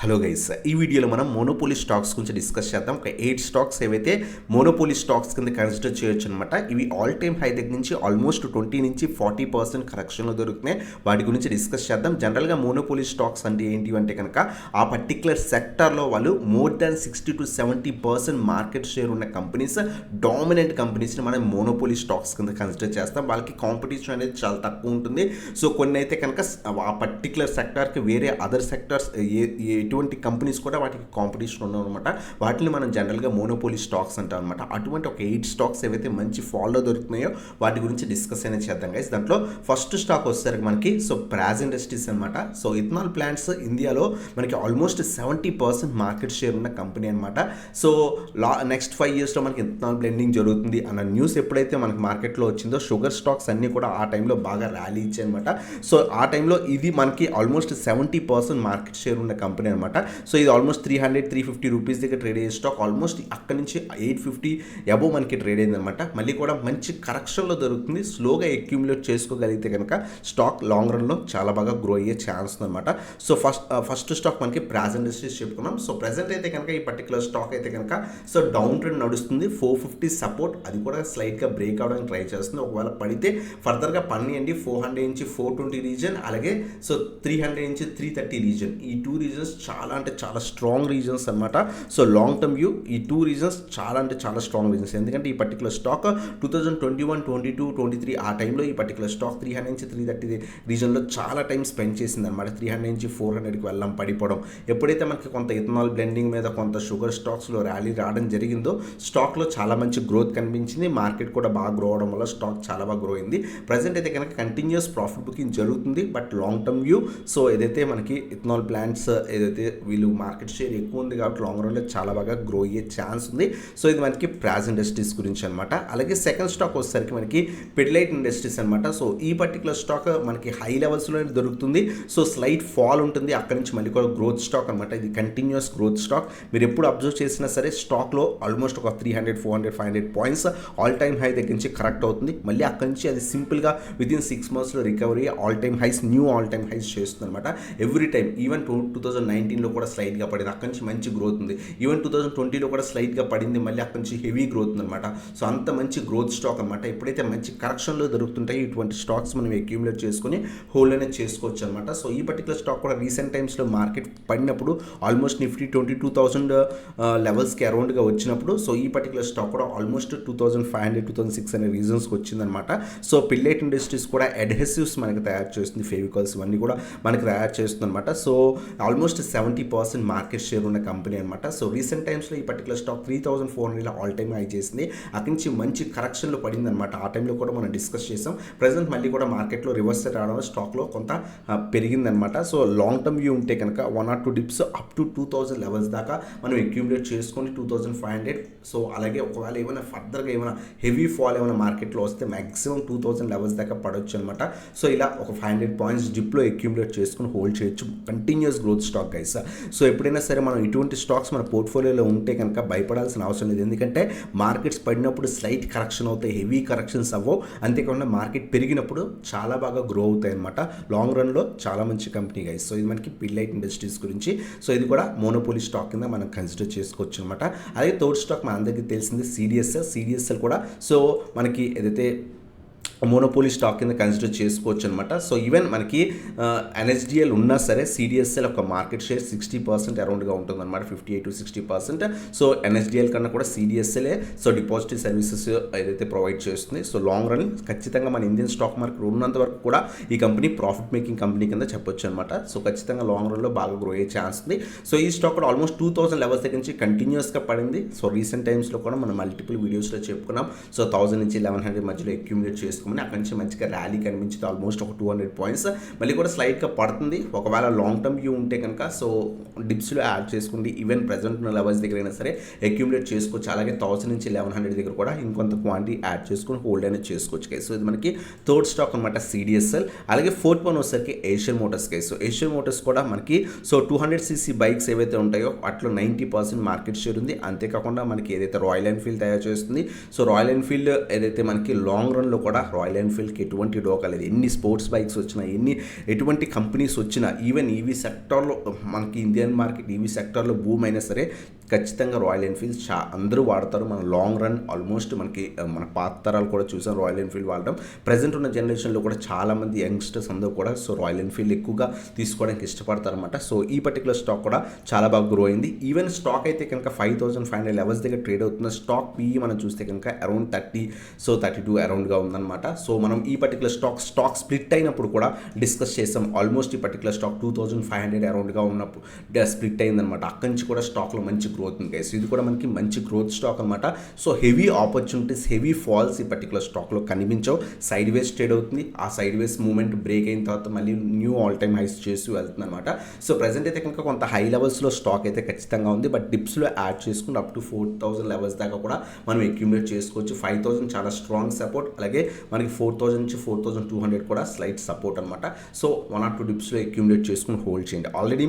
Hello guys, ఈ వీడియోలో మనం మోనోపోలీ స్టాక్స్ గురించి డిస్కస్ చేద్దాం. ఒక 8 స్టాక్స్ ఏవైతే మోనోపోలీ స్టాక్స్ కింద కన్సిడర్ చేయొచ్చు అనమాట. ఇవి ఆల్ టైమ్ హై దగ్గర నుంచి ఆల్మోస్ట్ 20 నుంచి 40% కరెక్షన్లో దొరుకుతున్నాయి. వాటి గురించి డిస్కస్ చేద్దాం. జనరల్గా మోనోపోలీ స్టాక్స్ అంటే ఏంటి అంటే కనుక ఆ పర్టికులర్ సెక్టార్లో వాళ్ళు more than 60 to 70% market share ఉన్న కంపెనీస్, డామినెంట్ కంపెనీస్ని మనం మోనోపోలీ స్టాక్స్ కింద కన్సిడర్ చేస్తాం. వాళ్ళకి కాంపిటీషన్ అనేది చాలా తక్కువ ఉంటుంది. సో కొన్ని అయితే కనుక ఆ పర్టికులర్ సెక్టార్కి వేరే అదర్ సెక్టార్స్ ఎటువంటి కంపెనీస్ కూడా వాటికి కాంపిటీషన్ ఉన్నాం అనమాట. వాటిని మనం జనరల్గా మోనోపోలీ స్టాక్స్ అంటాం అనమాట. అటువంటి ఒక 8 స్టాక్స్ ఏవైతే మంచి ఫాల్లో దొరుకుతున్నాయో వాటి గురించి డిస్కస్ అనేది చేద్దాం గైస్. దాంట్లో ఫస్ట్ స్టాక్ వచ్చేసరికి మనకి ప్రాజ్ ఇండస్ట్రీస్ అనమాట. సో ఇథనాల్ ప్లాంట్స్ ఇండియాలో మనకి ఆల్మోస్ట్ 70% మార్కెట్ షేర్ ఉన్న కంపెనీ అనమాట. సో నెక్స్ట్ 5 yearsలో మనకి ఇథనాల్ బ్లెండింగ్ జరుగుతుంది అన్న న్యూస్ ఎప్పుడైతే మనకి మార్కెట్లో వచ్చిందో షుగర్ స్టాక్స్ అన్నీ కూడా ఆ టైంలో బాగా ర్యాలీ ఇచ్చాయి అనమాట. సో ఆ టైంలో ఇది మనకి ఆల్మోస్ట్ 70% మార్కెట్ షేర్ ఉన్న కంపెనీ అనమాట. సో ఇది ఆల్మోస్ట్ 300-350 రూపీస్ దగ్గర ట్రేడ్ అయ్యే స్టాక్ ఆల్మోస్ట్ అక్కడి నుంచి 850 అబోవ్ మనకి ట్రేడ్ అయింది అనమాట. మళ్ళీ కూడా మంచి కరెక్షన్లో దొరుకుతుంది. స్లోగా అక్యూములేట్ చేసుకోగలిగితే కనుక స్టాక్ లాంగ్ రన్లో చాలా బాగా గ్రో అయ్యే ఛాన్స్ అనమాట. సో ఫస్ట్ స్టాక్ మనకి ప్రాజ్ ఇండస్ట్రీస్ చెప్పుకున్నాం. సో ప్రెజెంట్ అయితే కనుక ఈ పర్టికులర్ స్టాక్ అయితే కనుక డౌన్ ట్రెండ్ నడుస్తుంది. 450 సపోర్ట్, అది కూడా స్లైట్గా బ్రేక్ అవడానికి ట్రై చేస్తుంది. ఒకవేళ పడితే ఫర్దర్గా పనియండి 400 నుంచి 420 రీజన్, అలాగే 300 నుంచి 330 రీజన్. ఈ 2 రీజన్స్ చాలా అంటే చాలా స్ట్రాంగ్ రీజన్స్ అనమాట. సో లాంగ్ టర్మ్ వ్యూ ఈ 2 రీజన్స్ చాలా అంటే చాలా స్ట్రాంగ్ రీజన్స్. ఎందుకంటే ఈ పర్టికులర్ స్టాక్ 2021, 22, 23 ఆ టైంలో ఈ పర్టికులర్ స్టాక్ 300 నుంచి 330 రీజన్లో చాలా టైం స్పెండ్ చేసింది అనమాట. 300 నుంచి 400కి వెళ్ళడం, పడిపోవడం. ఎప్పుడైతే మనకి కొంత ఇథనాల్ బ్లెండింగ్ మీద కొంత షుగర్ స్టాక్స్లో ర్యాలీ రావడం జరిగిందో స్టాక్లో చాలా మంచి గ్రోత్ కనిపించింది. మార్కెట్ కూడా బాగా గ్రో అవడం వల్ల స్టాక్ చాలా బాగా గ్రో అయింది. ప్రజెంట్ అయితే కనుక కంటిన్యూస్ ప్రాఫిట్ బుకింగ్ జరుగుతుంది. But long term view so ఏదైతే మనకి ఇథనాల్ ప్లాంట్స్ ఏదైతే వీళ్ళు మార్కెట్ షేర్ ఎక్కువ ఉంది కాబట్టి లాంగ్ రన్లో చాలా బాగా గ్రో అయ్యే ఛాన్స్ ఉంది. సో ఇది మనకి ప్రాజ్ ఇండస్ట్రీస్ గురించి అనమాట. అలాగే సెకండ్ స్టాక్ వచ్చేసరికి మనకి పిడిలైట్ ఇండస్ట్రీస్ అనమాట. సో ఈ పర్టికులర్ స్టాక్ మనకి హై లెవెల్స్లో దొరుకుతుంది. సో స్లైట్ ఫాల్ ఉంటుంది, అక్కడి నుంచి మళ్ళీ కూడా గ్రోత్ స్టాక్ అనమాట. ఇది కంటిన్యూస్ గ్రోత్ స్టాక్. మీరు ఎప్పుడు అబ్జర్వ్ చేసినా సరే స్టాక్లో ఆల్మోస్ట్ ఒక 300, 400, 500 పాయింట్స్ ఆల్ టైమ్ హై దగ్గర నుంచి కరెక్ట్ అవుతుంది. మళ్ళీ అక్కడి నుంచి అది సింపుల్గా వితిన్ 6 monthsలో recovery all time highs, new all time highs చేస్తుంది అనమాట. ఎవ్రీ టైం ఈవెన్ 2019లో కూడా స్లైట్గా పడింది, అక్కడి నుంచి మంచి గ్రోత్ ఉంది. ఈవెన్ 2020లో కూడా స్లైట్గా పడింది, మళ్ళీ అక్కడి నుంచి హెవీ గ్రోత్ ఉందన్నమాట. సో అంత మంచి గ్రోత్ స్టాక్ అనమాట. ఎప్పుడైతే మంచి కరెక్షన్లో దొరుకుతుంటాయి ఇటువంటి స్టాక్స్ మనం అక్యూములేట్ చేసుకుని హోల్డ్ అనేది చేసుకోవచ్చు అనమాట. సో ఈ పర్టికులర్ స్టాక్ కూడా రీసెంట్ టైమ్స్లో మార్కెట్ పడినప్పుడు ఆల్మోస్ట్ నిఫ్టీ 22,000 లెవెల్స్కి అరౌండ్గా వచ్చినప్పుడు సో ఈ పర్టికులర్ స్టాక్ కూడా ఆల్మోస్ట్ 2,500, 2,600 రీజన్స్కి వచ్చిందనమాట. సో పిల్లెట్ ఇండస్ట్రీస్ కూడా అడ్హెసివ్స్ మనకి తయారు చేస్తుంది, ఫెవికాల్స్ ఇవన్నీ కూడా మనకి తయారు చేస్తుంది అనమాట. సో ఆల్మోస్ట్ 70% మార్కెట్ షేర్ ఉన్న కంపెనీ అనమాట. సో రీసెంట్ టైమ్స్లో ఈ particular stock 3,400 all time high చేసింది, అక్కడి నుంచి మంచి కరెక్షన్లో పడింది అనమాట. ఆ టైంలో కూడా మనం డిస్కస్ చేసాం. ప్రజెంట్ మళ్ళీ కూడా మార్కెట్లో రివర్స్ రావడం స్టాక్లో కొంత పెరిగిందనమాట. సో లాంగ్ టర్మ్ వ్యూ ఉంటే కనుక 1 or 2 dips up to 2,000 levels దాకా మనం అక్యూములేట్ చేసుకొని 2,500. సో అలాగే ఒకవేళ ఏమైనా ఫర్దర్గా ఏమైనా హెవీ ఫాల్ ఏమైనా మార్కెట్లో వస్తే మ్యాక్సిమం 2,000 లెవెల్స్ దాకా పడవచ్చు అనమాట. సో ఇలా ఒక 500 పాయింట్స్ డిప్లో అక్యూములేట్ చేసుకుని హోల్డ్ చేయొచ్చు. Continuous growth stock guys. So ఎప్పుడైనా సరే మనం ఇటువంటి స్టాక్స్ మన పోర్ట్ఫోలియోలో ఉంటే కనుక భయపడాల్సిన అవసరం లేదు. ఎందుకంటే మార్కెట్స్ పడినప్పుడు స్లైట్ కరెక్షన్ అవుతాయి, హెవీ కరెక్షన్స్ అవ్వవు. అంతేకాకుండా మార్కెట్ పెరిగినప్పుడు చాలా బాగా గ్రో అవుతాయి అనమాట. లాంగ్ రన్లో చాలా మంచి కంపెనీ గైస్. సో ఇది మనకి పిడిలైట్ ఇండస్ట్రీస్ గురించి. సో ఇది కూడా మోనోపోలీ స్టాక్ కింద మనం కన్సిడర్ చేసుకోవచ్చు అనమాట. అలాగే థర్డ్ స్టాక్ మన అందరికీ తెలిసింది సిడిఎస్ఎల్ కూడా. సో మనకి ఏదైతే మోనోపోలీ స్టాక్ కింద కన్సిడర్ చేసుకోవచ్చు అనమాట. సో ఈవెన్ మనకి ఎన్ఎస్డిఎల్ ఉన్నా సరే సిడిఎస్ఎల్ ఒక మార్కెట్ షేర్ 60% అరౌండ్గా ఉంటుందన్నమాట, 58 to 60%. సో ఎన్ఎస్డిఎల్ కన్నా కూడా సిడిఎస్ఎల్ఏ సో డిపాజిటరీ సర్వీసెస్ ఏదైతే ప్రొవైడ్ చేస్తుంది. సో లాంగ్ రన్ ఖచ్చితంగా మన ఇండియన్ స్టాక్ మార్కెట్ ఉన్నంత వరకు కూడా ఈ కంపెనీ ప్రాఫిట్ మేకింగ్ కంపెనీ కింద చెప్పొచ్చు అనమాట. సో ఖచ్చితంగా లాంగ్ రన్లో బాగా గ్రో అయ్యే ఛాన్స్ ఉంది. సో ఈ స్టాక్ కూడా ఆల్మోస్ట్ 2,000 లెవెల్స్ దగ్గర నుంచి కంటిన్యూస్గా పడింది. సో రీసెంట్ టైమ్స్లో కూడా మనం మల్టిపుల్ వీడియోస్లో చెప్పుకున్నాం. సో 1,000 నుంచి 1,100 మధ్యలో అక్యూములేట్ చేసుకోమని అక్కడి నుంచి మంచిగా ర్యాలీ కనిపించింది, ఆల్మోస్ట్ ఒక 200 పాయింట్స్. మళ్ళీ కూడా స్లైట్గా పడుతుంది. ఒకవేళ లాంగ్ టర్మ్ వ్యూ ఉంటే కనుక సో డిప్స్లో యాడ్ చేసుకోండి. ఈవెన్ ప్రజెంట్ ఉన్న లెవెల్స్ దగ్గర అయినా సరే అక్యూములేట్ చేసుకోవచ్చు. అలాగే 1,000 నుంచి 1,100 దగ్గర కూడా ఇంకొంత క్వాంటిటీ యాడ్ చేసుకుని హోల్డ్ అనేది చేసుకోవచ్చు గైస్. సో ఇది మనకి థర్డ్ స్టాక్ అనమాట సిడిఎస్ఎల్. అలాగే ఫోర్త్ వన్ వచ్చేసరికి Asian Motors guys. So Asian Motors కూడా మనకి 200cc బైక్స్ ఏవైతే ఉంటాయో వాటిలో 90% మార్కెట్ షేర్ ఉంది. అంతేకాకుండా మనకి ఏదైతే రాయల్ ఎన్ఫీల్డ్ తయారు చేస్తుంది. సో రాయల్ ఎన్ఫీల్డ్ ఏదైతే మనకి లాంగ్ రన్లో కూడా రాయల్ ఎన్ఫీల్డ్కి ఎటువంటి డోకా లేదు. ఎన్ని స్పోర్ట్స్ బైక్స్ వచ్చినా, ఎటువంటి కంపెనీస్ వచ్చినా, ఈవెన్ ఈవీ సెక్టార్లో మనకి ఇండియన్ మార్కెట్ ఈవీ సెక్టార్లో బూమ్ అయినా సరే ఖచ్చితంగా రాయల్ ఎన్ఫీల్డ్ అందరూ వాడతారు. మన లాంగ్ రన్ ఆల్మోస్ట్ మనకి మన పాత తరాలు కూడా చూసాం రాయల్ ఎన్ఫీల్డ్ వాడడం. ప్రజెంట్ ఉన్న జనరేషన్లో కూడా చాలామంది యంగ్స్టర్స్ అందరూ కూడా సో రాయల్ ఎన్ఫీల్డ్ ఎక్కువగా తీసుకోవడానికి ఇష్టపడతారనమాట. సో ఈ పర్టికులర్ స్టాక్ కూడా చాలా బాగా గ్రో అయింది. ఈవెన్ స్టాక్ అయితే కనుక 5500 లెవెల్స్ దగ్గర ట్రేడ్ అవుతున్న స్టాక్ పిఈ మనం చూస్తే కనుక అరౌండ్ 32 అరౌండ్గా ఉందన్నమాట. సో మనం ఈ పర్టికులర్ స్టాక్ స్ప్లిట్ అయినప్పుడు కూడా డిస్కస్ చేసాం. ఆల్మోస్ట్ ఈ పర్టికులర్ స్టాక్ 2500 అరౌండ్గా ఉన్నప్పుడు స్ప్లిట్ అయిందనమాట. అక్కడి నుంచి కూడా స్టాక్లో మంచి గ్రోత్ ఉంది గైస్. ఇది కూడా మనకి మంచి గ్రోత్ స్టాక్ అనమాట. So heavy opportunities, heavy falls ఈ పర్టికులర్ స్టాక్లో కనిపించవు. సైడ్ వేస్ ట్రేడ్ అవుతుంది. ఆ సైడ్ వేస్ మూమెంట్ బ్రేక్ అయిన తర్వాత మళ్ళీ న్యూ ఆల్ టైమ్ హైస్ చేస్తూ వెళ్తుంది అనమాట. సో ప్రజెంట్ అయితే కనుక కొంత హై లెవెల్స్లో స్టాక్ అయితే ఖచ్చితంగా ఉంది. బట్ డిప్స్లో యాడ్ చేసుకుని అప్ టు 4000 లెవెల్స్ దాకా కూడా మనం అక్యుములేట్ చేసుకోవచ్చు. 5000 చాలా స్ట్రాంగ్ సపోర్ట్, అలాగే మనకి 4000 నుంచి 4200 కూడా స్లైట్ సపోర్ట్ అనమాట. సో 1 or 2 డిప్స్లో అక్యుములేట్ చేసుకుని హోల్డ్ చేయండి. ఆల్రెడీ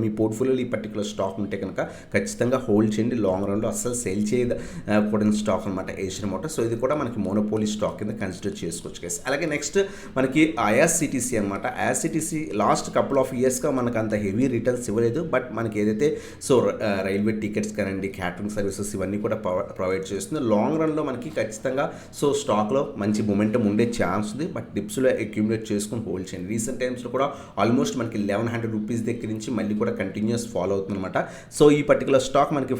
మీ పోర్ట్ఫోలియోలో ఈ పర్టికులర్ స్టాక్ ఉంటే కనుక ఖచ్చితంగా హోల్డ్ చేయండి. లాంగ్ రన్లో అస్సలు సేల్ చేయకూడని స్టాక్ అనమాట ఏషియన్ మోటార్స్. సో ఇది కూడా మనకి మోనోపోలీ స్టాక్ కింద కన్సిడర్ చేసుకోవచ్చు గైస్. అలాగే నెక్స్ట్ మనకి ఐఆర్సిటీసీ అనమాట. ఐఆర్సిటీసీ లాస్ట్ కపుల్ ఆఫ్ ఇయర్స్గా మనకు అంత హెవీ రిటర్న్స్ ఇవ్వలేదు. బట్ మనకి ఏదైతే సో రైల్వే టికెట్స్ కానివ్వండి, క్యాటరింగ్ సర్వీసెస్ ఇవన్నీ కూడా ప్రొవైడ్ చేస్తుంది. లాంగ్ రన్లో మనకి ఖచ్చితంగా సో స్టాక్లో మంచి మొమెంటం ఉండే ఛాన్స్ ఉంది. బట్ డిప్స్లో అక్యుములేట్ చేసుకుని హోల్డ్ చేయండి. రీసెంట్ టైమ్స్లో కూడా ఆల్మోస్ట్ మనకి 1100 రూపీస్ దగ్గర నుంచి మళ్ళీ కూడా కంటిన్యూస్ ఫాలో అవుతుంది అనమాట. సో ఈ పర్టికులర్ స్టాక్ మనకి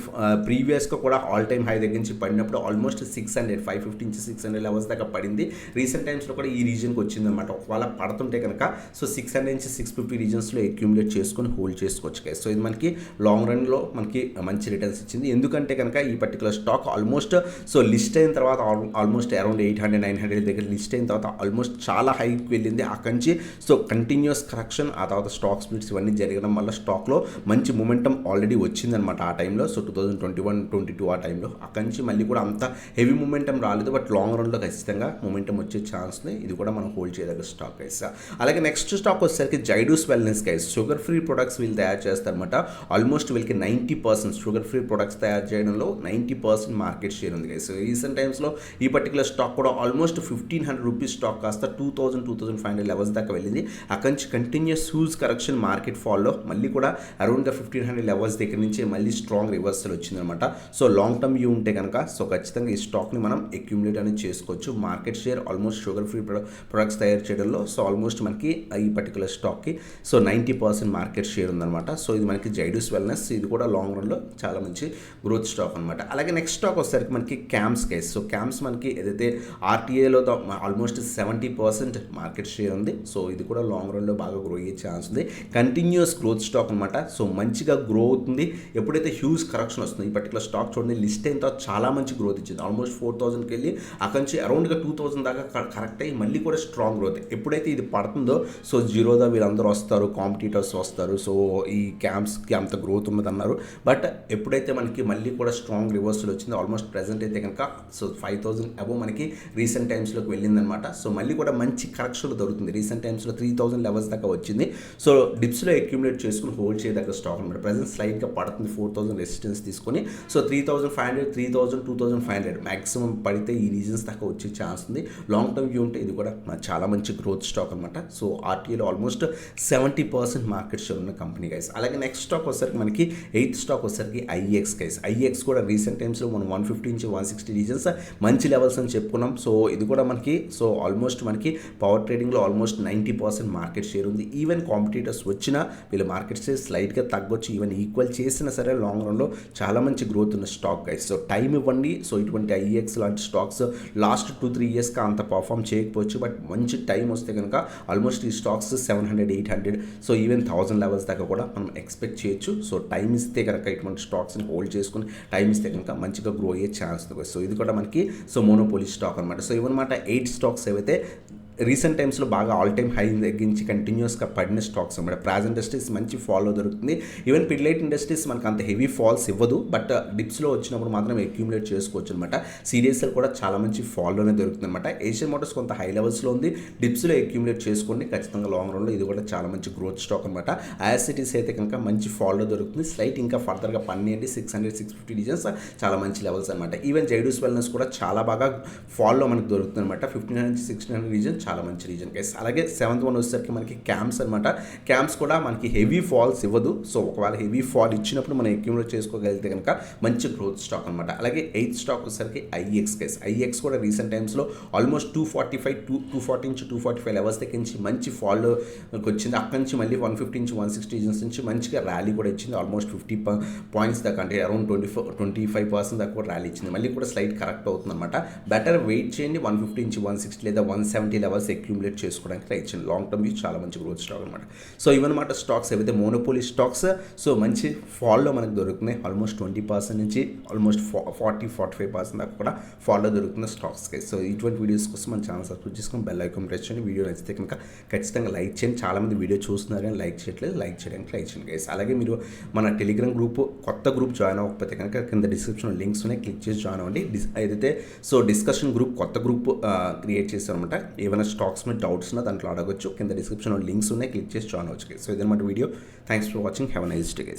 ప్రీవియస్గా కూడా ఆల్ టైమ్ హై దగ్గర నుంచి పడినప్పుడు ఆల్మోస్ట్ 550 నుంచి 600 లెవెల్స్ దాకా పడింది. రీసెంట్ టైమ్స్లో కూడా ఈ రీజన్కి వచ్చిందనమాట. ఒకవేళ పడుతుంటే కనుక సో 600 నుంచి 650 రీజన్స్లో అక్యుములేట్ చేసుకొని హోల్డ్ చేసుకోవచ్చు గైస్. సో ఇది మనకి లాంగ్ రన్లో మనకి మంచి రిటర్న్స్ ఇచ్చింది. ఎందుకంటే కనుక ఈ particular stock almost so list అయిన తర్వాత ఆల్మోస్ట్ అరౌండ్ 800-900 దగ్గర లిస్ట్ అయిన తర్వాత ఆల్మోస్ట్ చాలా హైకి వెళ్ళింది. అక్కడి నుంచి సో కంటిన్యూస్ కరెక్షన్, ఆ తర్వాత స్టాక్ స్ప్లిట్స్ ఇవన్నీ జరగడం వల్ల స్టాక్లో మంచి మొమెంటం ఆల్రెడీ వచ్చిందనమాట ఆ టైంలో. సో 2021-22 ఆ టైంలో అక్కడి నుంచి మళ్ళీ కూడా అంత హెవీ మూమెంటం రాలేదు. బట్ లాంగ్ రన్లో ఖచ్చితంగా మూమెంటం వచ్చే ఛాన్స్ ఉంది. ఇది కూడా మనం హోల్డ్ చేయదగ్గ స్టాక్ గైస్. అలాగే నెక్స్ట్ స్టాక్ వచ్చేసరికి Zydus wellness guys. Sugar free products వీళ్ళు తయారు చేస్తారనమాట. ఆల్మోస్ట్ వీళ్ళకి 90% షుగర్ ఫ్రీ ప్రొడక్ట్స్ తయారు చేయడంలో 90% మార్కెట్ షేర్ ఉంది గైస్. రీసెంట్ టైమ్స్లో ఈ పర్టికులర్ స్టాక్ కూడా ఆల్మోస్ట్ 1500 రూపీస్ స్టాక్ కాస్త 2500 లెవెల్స్ దాకా వెళ్ళింది. అక్కడి నుంచి కంటిన్యూస్ హ్యూజ్ కరెక్షన్ మార్కెట్ ఫాల్లో మళ్ళీ కూడా అరౌండ్ 1500 లెవెల్స్ దగ్గర నుంచి మళ్ళీ స్ట్రాంగ్ రివర్సల్ వచ్చిందనమాట. సో లాంగ్ టర్మ్ వ్యూ ఉంటే కనుక సో ఖచ్చితంగా ఈ స్టాక్ని మనం అక్యుములేట్ అనేది చేసుకోవచ్చు. Market share almost sugar free products తయారు చేయడంలో సో ఆల్మోస్ట్ మనకి ఈ పర్టికులర్ స్టాక్కి సో 90% మార్కెట్ షేర్ ఉందన్నమాట. సో ఇది మనకి జైడూస్ వెల్నెస్. ఇది కూడా లాంగ్ రన్లో చాలా మంచి గ్రోత్ స్టాక్ అనమాట. అలాగే నెక్స్ట్ స్టాక్ వచ్చేసరికి మనకి క్యామ్స్ గైస్. సో క్యామ్స్ మనకి ఏదైతే ఆర్టీఏలో ఆల్మోస్ట్ 70% మార్కెట్ షేర్ ఉంది. సో ఇది కూడా లాంగ్ రన్లో బాగా గ్రో అయ్యే ఛాన్స్ ఉంది. కంటిన్యూస్ గ్రోత్ స్టాక్ అనమాట. సో మంచిగా గ్రో అవుతుంది. ఎప్పుడైతే హ్యూజ్ కరెక్షన్ వస్తుంది, ఈ పర్టికులర్ స్టాక్ చూడండి లిస్ట్ అయిన తర్వాత చాలా మంచి గ్రోత్ ఇచ్చింది. ఆల్మోస్ట్ 4000కి వెళ్ళి అక్కడి నుంచి అరౌండ్గా 2000 దాకా కరెక్ట్ అయ్యి మళ్ళీ కూడా స్ట్రాంగ్ గ్రోత్. ఎప్పుడైతే ఇది పడుతుందో సో జీరోదా వీళ్ళందరూ వస్తారు, కాంపిటీటర్స్ వస్తారు. సో ఈ క్యాంప్స్కి అంత గ్రోత్ ఉన్నదన్నారు. బట్ ఎప్పుడైతే మనకి మళ్ళీ కూడా స్ట్రాంగ్ రివర్సల్ వచ్చిందో ఆల్మోస్ట్ ప్రెజెంట్ అయితే కనుక సో 5000 అబోవ్ మనకి రీసెంట్ టైమ్స్లోకి వెళ్ళిందనమాట. సో మళ్ళీ కూడా మంచి కరెక్షన్ దొరుకుతుంది. రీసెంట్ టైమ్స్లో 3000 లెవెల్స్ దాకా వచ్చింది. సో డిప్స్లో అక్యుములేట్ చేసుకుని హోల్డ్ చేయదగ్గ స్టాక్ అనమాట. ప్రెజెంట్ స్లైడ్గా పడుతుంది 4000 రెసిస్టెన్స్ తీసుకొని. సో 3500, 3000, 2500 మ్యాక్సిమం పడితే ఈ రీజన్స్ దాకా వచ్చే ఛాన్స్ ఉంది. లాంగ్ టర్మ్ వ్యూ ఉంటే ఇది కూడా చాలా మంచి గ్రోత్ స్టాక్ అనమాట. సో ఆర్టీఏలో ఆల్మోస్ట్ 70% మార్కెట్ షేర్ ఉన్న కంపెనీ గైస్. అలాగే నెక్స్ట్ స్టాక్ వచ్చేసరికి మనకి 8th స్టాక్ వచ్చేసరికి ఐఎక్స్ గైస్. ఐఎక్స్ కూడా రీసెంట్ టైమ్స్లో మనం 150 నుంచి 160 రీజన్స్ మంచి లెవెల్స్ అని చెప్పుకున్నాం. సో ఇది కూడా మనకి సో ఆల్మోస్ట్ మనకి పవర్ ట్రేడింగ్లో ఆల్మోస్ట్ 90% మార్కెట్ షేర్ ఉంది. ఈవెన్ కాంపిటీటర్స్ వచ్చినా వీళ్ళ మార్కెట్ షేర్ స్లైట్గా తగ్గొచ్చు. ఈవెన్ ఈక్వల్ చేసినా సరే లాంగ్ రన్లో చాలా మంచి గ్రోత్ ఉన్న స్టాక్ గైస్. సో టైం ఇవ్వండి. సో ఇటువంటి ఐఎక్స్ లాంటి స్టాక్స్ లాస్ట్ 2-3 ఇయర్స్గా అంత పర్ఫామ్ చేయకపోవచ్చు. బట్ మంచి టైం వస్తే కనుక ఆల్మోస్ట్ ఈ స్టాక్స్ 700-800 సో ఈవెన్ 1000 లెవెల్స్ దాకా కూడా మనం ఎక్స్పెక్ట్ చేయొచ్చు. సో టైం ఇస్తే కనుక ఇటువంటి స్టాక్స్ని హోల్డ్ చేసుకుని టైం ఇస్తే కనుక మంచిగా గ్రో అయ్యే ఛాన్స్ ఉంది. సో ఇది కూడా మనకి సో మోనోపోలీ స్టాక్ అనమాట. సో ఇవన్నమాట 8 స్టాక్స్ ఏవైతే రీసెంట్ టైమ్స్లో బాగా ఆల్ టైమ్ హై తగ్గించి కంటిన్యూస్గా పడిన స్టాక్స్ అనమాట. ప్రాజ్ ఇండస్ట్రీస్ మంచి ఫాల్లో దొరుకుతుంది. ఈవెన్ పిడిలైట్ ఇండస్ట్రీస్ మనకు అంత హెవీ ఫాల్స్ ఇవ్వదు, బట్ డిప్స్లో వచ్చినప్పుడు మాత్రం అక్యూములేట్ చేసుకోవచ్చు అనమాట. సిడిఎస్ఎల్ కూడా చాలా మంచి ఫాల్లోనే దొరుకుతుంది అనమాట. ఏషియన్ మోటార్స్ కొంత హై లెవెల్స్లో ఉంది, డిప్స్లో అక్యూములేట్ చేసుకోండి ఖచ్చితంగా లాంగ్ రన్లో. ఇది కూడా చాలా మంచి గ్రోత్ స్టాక్ అనమాట. ఐఆర్సిటీస్ అయితే కనుక మంచి ఫాల్లో దొరుకుతుంది. స్లైట్ ఇంకా ఫర్దర్గా పన్నెండి 600-650 రీజన్స్ చాలా మంచి లెవెల్స్ అనమాట. ఈవెన్ జైడూస్ వెల్నెస్ కూడా చాలా బాగా ఫాల్లో మనకు దొరుకుతుంది అనమాట. 1500-1600 రీజన్ చాలా మంచి రీజన్ గైస్. అలాగే 7th వన్ వచ్చేసరికి మనకి క్యాంప్స్ అనమాట. క్యాంప్స్ కూడా మనకి హెవీ ఫాల్స్ ఇవ్వదు. సో ఒకవేళ హెవీ ఫాల్ ఇచ్చినప్పుడు మనం అక్యూములేట్ చేసుకోగలిగితే కనుక మంచి గ్రోత్ స్టాక్ అనమాట. అలాగే 8th స్టాక్ వచ్చేసరికి ఐఎక్స్ గైస్. ఐఎక్స్ కూడా రీసెంట్ టైమ్స్లో ఆల్మోస్ట్ 240-245 లెవెల్స్ దగ్గర నుంచి మంచి ఫాల్ వచ్చింది. అక్కడి నుంచి మళ్ళీ 150-160 రీజన్స్ నుంచి మంచిగా ర్యాలీ కూడా ఇచ్చింది. ఆల్మోస్ట్ 50 పాయింట్స్ దాకా, అంటే అరౌండ్ 25% దాకా కూడా ర్యాలీ ఇచ్చింది. మళ్ళీ కూడా స్లైట్ కరెక్ట్ అవుతుంది అనమాట. బెటర్ వెయిట్ చేయండి. 150-160 లేదా 170 లెవెల్స్ అక్యూములేట్ చేసుకోవడానికి ట్రై చేయండి. లాంగ్ టర్మ్ వ్యూ చాలా మంచి గ్రోత్ స్టాక్ అనమాట. సో ఇవన్నమాట స్టాక్స్ ఏవైతే మోనోపోలీ స్టాక్స్ సో మంచి ఫాల్లో మనకు దొరుకుతున్నాయి. ఆల్మోస్ట్ 20% నుంచి ఆల్మోస్ట్ 40-45% దాకా కూడా ఫాల్లో దొరుకుతున్న స్టాక్స్కి. సో ఇటువంటి వీడియోస్ కోసం మన ఛానల్ సబ్స్క్రైబ్ చేసుకొని బెల్ ఐకాన్ ప్రెస్ చేయండి. వీడియో నచ్చితే కనుక ఖచ్చితంగా లైక్ చేయండి. చాలామంది వీడియో చూస్తున్నారు కానీ లైక్ చేయట్లేదు, లైక్ చేయడానికి ట్రై చేయండి గైస్. అలాగే మీరు మన టెలిగ్రామ్ గ్రూప్ కొత్త గ్రూప్ జాయిన్ అవ్వకపోతే కనుక కింద డిస్క్రిప్షన్లో లింక్స్ ఉన్నాయి, క్లిక్ చేసి జాయిన్ అవ్వండి. ఏదైతే సో డిస్కషన్ గ్రూప్ కొత్త గ్రూప్ క్రియేట్ చేశారు అనమాట. ఏమైనా స్టాక్స్ మీద డౌట్స్ ఉన్నా దాంట్లో అడగొచ్చు. కింద డిస్క్రిప్షన్లో లింక్స్ ఉన్నాయి, క్లిక్ చేసి జాయిన్ అవ్వచ్చు. సో ఇదన్నమాట video. Thanks for watching. Have a nice day guys.